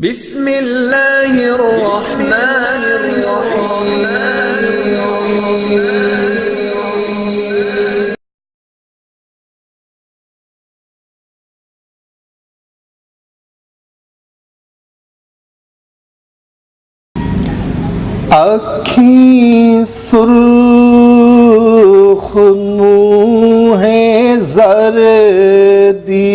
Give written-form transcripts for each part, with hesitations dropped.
بسم اللہ الرحمن الرحیم۔ آنکھیں سرخ منہ زردی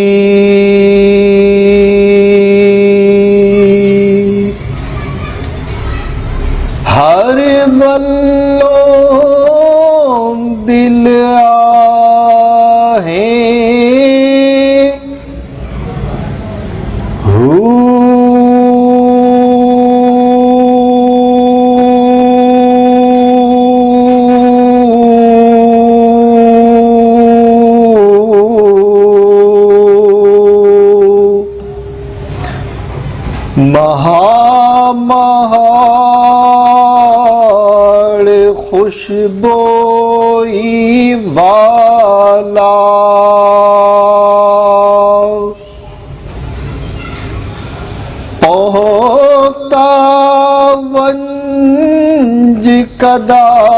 ہر بلوں دل آہیں مہاڑ خوشبوئی والا پہتا ونج کدائی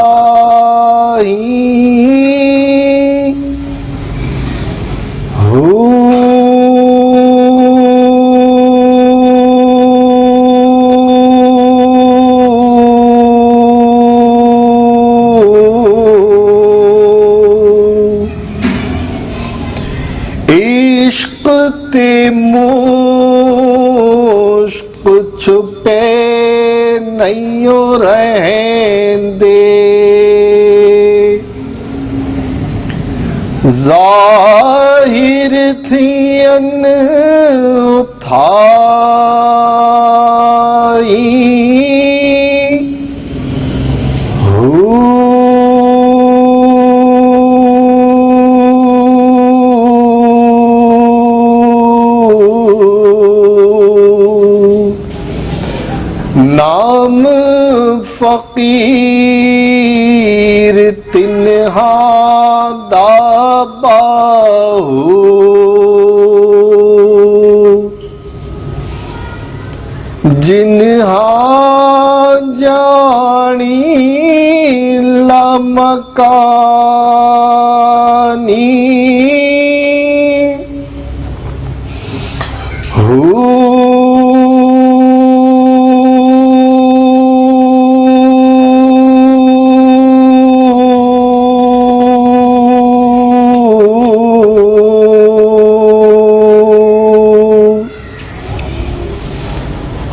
عشق تے مشق چھپے نہیں رہندے ظاہر تھین اتھائی نام فقیر تنہا داباہو جنہا جانی لامکانی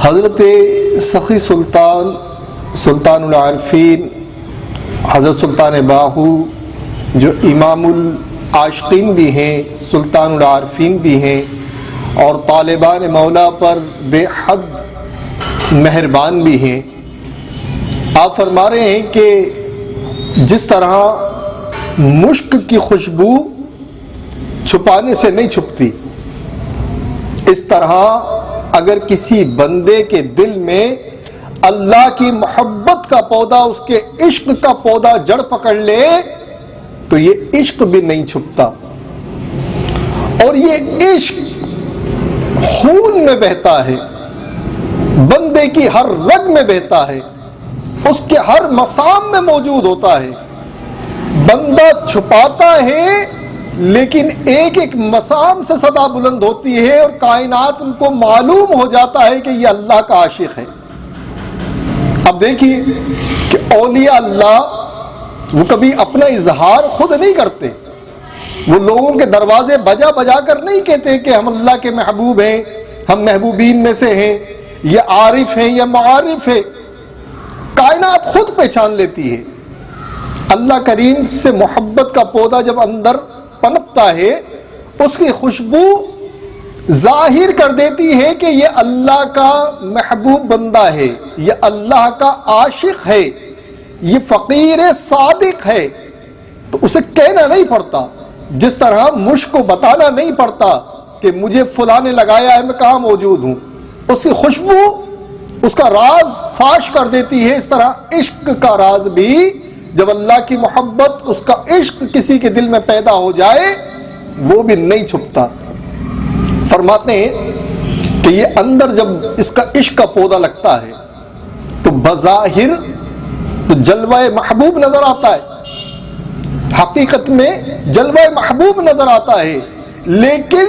حضرت سخی سلطان العارفین حضرت سلطان باہو جو امام العاشقین بھی ہیں، سلطان العارفین بھی ہیں اور طالبان مولا پر بے حد مہربان بھی ہیں، آپ فرما رہے ہیں کہ جس طرح مشک کی خوشبو چھپانے سے نہیں چھپتی، اس طرح اگر کسی بندے کے دل میں اللہ کی محبت کا پودا، اس کے عشق کا پودا جڑ پکڑ لے تو یہ عشق بھی نہیں چھپتا، اور یہ عشق خون میں بہتا ہے، بندے کی ہر رگ میں بہتا ہے، اس کے ہر مسام میں موجود ہوتا ہے۔ بندہ چھپاتا ہے لیکن ایک ایک مسام سے صدا بلند ہوتی ہے اور کائنات ان کو معلوم ہو جاتا ہے کہ یہ اللہ کا عاشق ہے۔ اب دیکھیے کہ اولیاء اللہ وہ کبھی اپنا اظہار خود نہیں کرتے، وہ لوگوں کے دروازے بجا بجا کر نہیں کہتے کہ ہم اللہ کے محبوب ہیں، ہم محبوبین میں سے ہیں، یہ عارف ہیں یا معارف ہیں۔ کائنات خود پہچان لیتی ہے۔ اللہ کریم سے محبت کا پودا جب اندر پنپتا ہے، اس کی خوشبو ظاہر کر دیتی ہے کہ یہ اللہ کا محبوب بندہ ہے، یہ اللہ کا عاشق ہے، یہ فقیر صادق ہے، تو اسے کہنا نہیں پڑتا، جس طرح مشک کو بتانا نہیں پڑتا کہ مجھے فلاں نے لگایا ہے، میں کہاں موجود ہوں، اس کی خوشبو اس کا راز فاش کر دیتی ہے۔ اس طرح عشق کا راز بھی جب اللہ کی محبت، اس کا عشق کسی کے دل میں پیدا ہو جائے وہ بھی نہیں چھپتا۔ فرماتے ہیں کہ یہ اندر جب اس کا عشق کا پودا لگتا ہے تو بظاہر تو جلوہ محبوب نظر آتا ہے، حقیقت میں جلوہ محبوب نظر آتا ہے، لیکن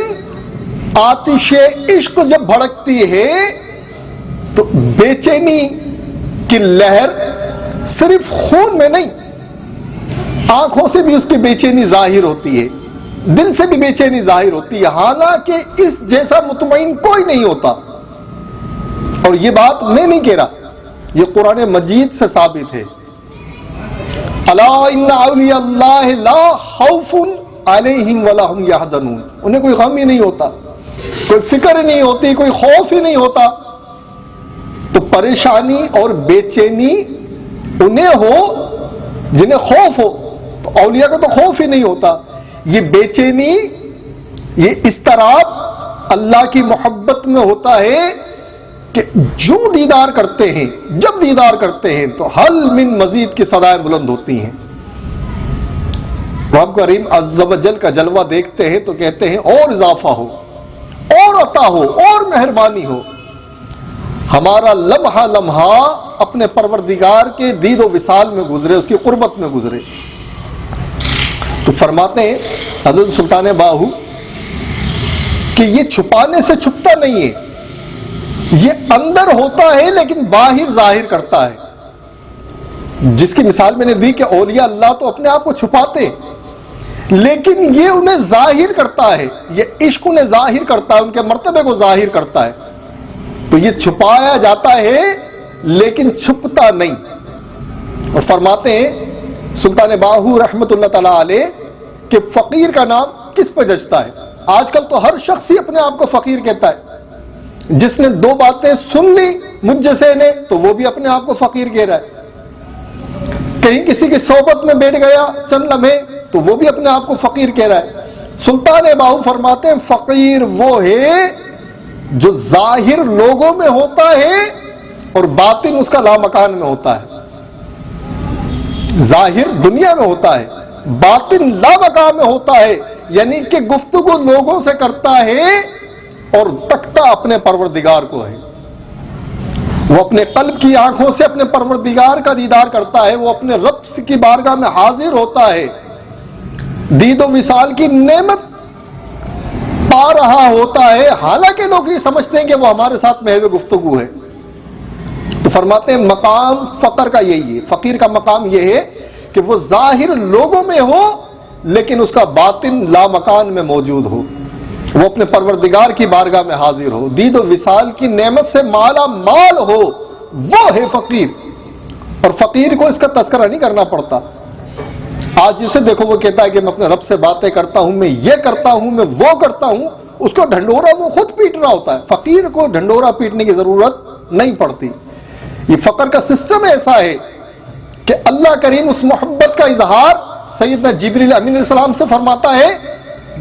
آتش عشق جب بھڑکتی ہے تو بے چینی کی لہر صرف خون میں نہیں، آنکھوں سے بھی اس کی بے چینی ظاہر ہوتی ہے، دل سے بھی بے چینی ظاہر ہوتی ہے، حالانکہ اس جیسا مطمئن کوئی نہیں ہوتا۔ اور یہ بات میں نہیں کہہ رہا، یہ قرآن مجید سے ثابت ہے۔ الا ان اولیاء اللہ لا خوف علیہم ولا هم يحزنون، انہیں کوئی غم ہی نہیں ہوتا، کوئی فکر نہیں ہوتی، کوئی خوف ہی نہیں ہوتا۔ تو پریشانی اور بے چینی انہیں ہو جنہیں خوف ہو، تو اولیاء کو تو خوف ہی نہیں ہوتا۔ یہ بے چینی، یہ اضطراب اللہ کی محبت میں ہوتا ہے کہ جو دیدار کرتے ہیں، جب دیدار کرتے ہیں تو حل من مزید کی صدائیں بلند ہوتی ہیں۔ رب کریم عز و جل کا جلوہ دیکھتے ہیں تو کہتے ہیں اور اضافہ ہو، اور عطا ہو، اور مہربانی ہو۔ ہمارا لمحہ لمحہ اپنے پروردگار کے دید و وصال میں گزرے، اس کی قربت میں گزرے۔ تو فرماتے ہیں حضرت سلطان باہو کہ یہ چھپانے سے چھپتا نہیں ہے، یہ اندر ہوتا ہے لیکن باہر ظاہر کرتا ہے۔ جس کی مثال میں نے دی کہ اولیاء اللہ تو اپنے آپ کو چھپاتے لیکن یہ انہیں ظاہر کرتا ہے، یہ عشق انہیں ظاہر کرتا ہے، ان کے مرتبے کو ظاہر کرتا ہے۔ تو یہ چھپایا جاتا ہے لیکن چھپتا نہیں۔ اور فرماتے ہیں سلطان باہو رحمت اللہ تعالیٰ علیہ کہ فقیر کا نام کس پہ جچتا ہے؟ آج کل تو ہر شخص ہی اپنے آپ کو فقیر کہتا ہے۔ جس نے دو باتیں سن لی مجھ جیسے نے تو وہ بھی اپنے آپ کو فقیر کہہ رہا ہے، کہیں کسی کی صحبت میں بیٹھ گیا چند لمحے تو وہ بھی اپنے آپ کو فقیر کہہ رہا ہے۔ سلطان باہو فرماتے ہیں فقیر وہ ہے جو ظاہر لوگوں میں ہوتا ہے اور باطن اس کا لامکان میں ہوتا ہے۔ ظاہر دنیا میں ہوتا ہے، باطن لامکان میں ہوتا ہے، یعنی کہ گفتگو لوگوں سے کرتا ہے اور تکتا اپنے پروردگار کو ہے۔ وہ اپنے قلب کی آنکھوں سے اپنے پروردگار کا دیدار کرتا ہے، وہ اپنے رب کی بارگاہ میں حاضر ہوتا ہے، دید و وصال کی نعمت پا رہا ہوتا ہے، حالانکہ لوگ یہ سمجھتے ہیں کہ وہ ہمارے ساتھ محو گفتگو ہے۔ تو فرماتے ہیں مقام فقر کا یہی ہے، فقیر کا مقام یہ ہے کہ وہ ظاہر لوگوں میں ہو لیکن اس کا باطن لامکان میں موجود ہو، وہ اپنے پروردگار کی بارگاہ میں حاضر ہو، دید و وصال کی نعمت سے مالا مال ہو، وہ ہے فقیر۔ اور فقیر کو اس کا تذکرہ نہیں کرنا پڑتا۔ آج جسے دیکھو وہ کہتا ہے کہ میں اپنے رب سے باتیں کرتا ہوں، میں یہ کرتا ہوں، میں وہ کرتا ہوں، اس کو ڈھنڈورا وہ خود پیٹ رہا ہوتا ہے۔ فقیر کو ڈھنڈورا پیٹنے کی ضرورت نہیں پڑتی۔ یہ فقر کا سسٹم ایسا ہے کہ اللہ کریم اس محبت کا اظہار سیدنا جبریل امین علیہ السلام سے فرماتا ہے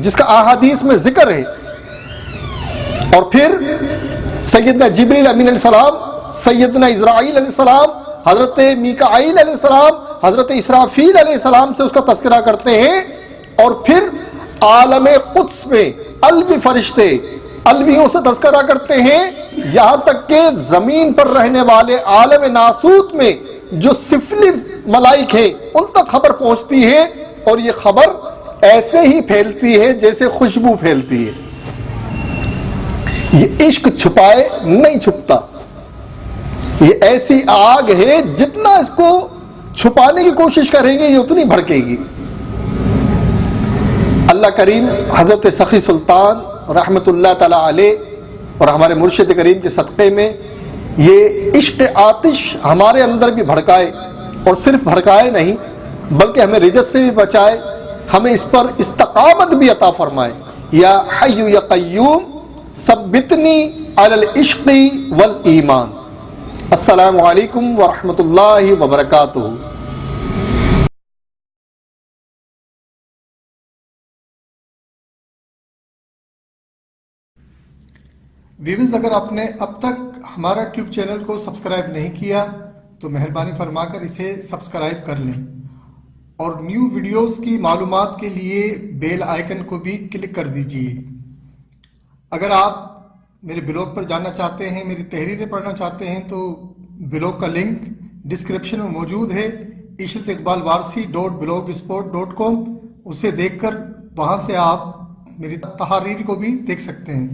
جس کا احادیث میں ذکر ہے، اور پھر سیدنا جبریل امین علیہ السلام، سیدنا اسرائیل علیہ السلام، حضرت میکائیل علیہ السلام، حضرت اسرافیل علیہ السلام سے اس کا تذکرہ کرتے ہیں، اور پھر عالم قدس میں الوی فرشتے الویوں سے تذکرہ کرتے ہیں، یہاں تک کہ زمین پر رہنے والے عالم ناسوت میں جو سفلی ملائک ہیں ان تک خبر پہنچتی ہے، اور یہ خبر ایسے ہی پھیلتی ہے جیسے خوشبو پھیلتی ہے۔ یہ عشق چھپائے نہیں چھپتا، یہ ایسی آگ ہے جتنا اس کو چھپانے کی کوشش کریں گے یہ اتنی بھڑکے گی۔ اللہ کریم حضرت سخی سلطان رحمت اللہ تعالی علیہ اور ہمارے مرشد کریم کے صدقے میں یہ عشق آتش ہمارے اندر بھی بھڑکائے، اور صرف بھڑکائے نہیں بلکہ ہمیں رجس سے بھی بچائے، ہمیں اس پر استقامت بھی عطا فرمائے۔ یا حی یا قیوم ثبتنی علی العشق والایمان۔ السلام علیکم ورحمۃ اللہ وبرکاتہ۔ ویورز، اگر آپ نے اب تک ہمارا ٹیوب چینل کو سبسکرائب نہیں کیا تو مہربانی فرما کر اسے سبسکرائب کر لیں، اور نیو ویڈیوز کی معلومات کے لیے بیل آئیکن کو بھی کلک کر دیجئے۔ اگر آپ میرے بلاگ پر جاننا چاہتے ہیں، میری تحریریں پڑھنا چاہتے ہیں تو بلاگ کا لنک ڈسکرپشن میں موجود ہے، ishrateqbalwarsi.blogspot.com، اسے دیکھ کر وہاں سے آپ میری تحاریر کو بھی دیکھ سکتے ہیں۔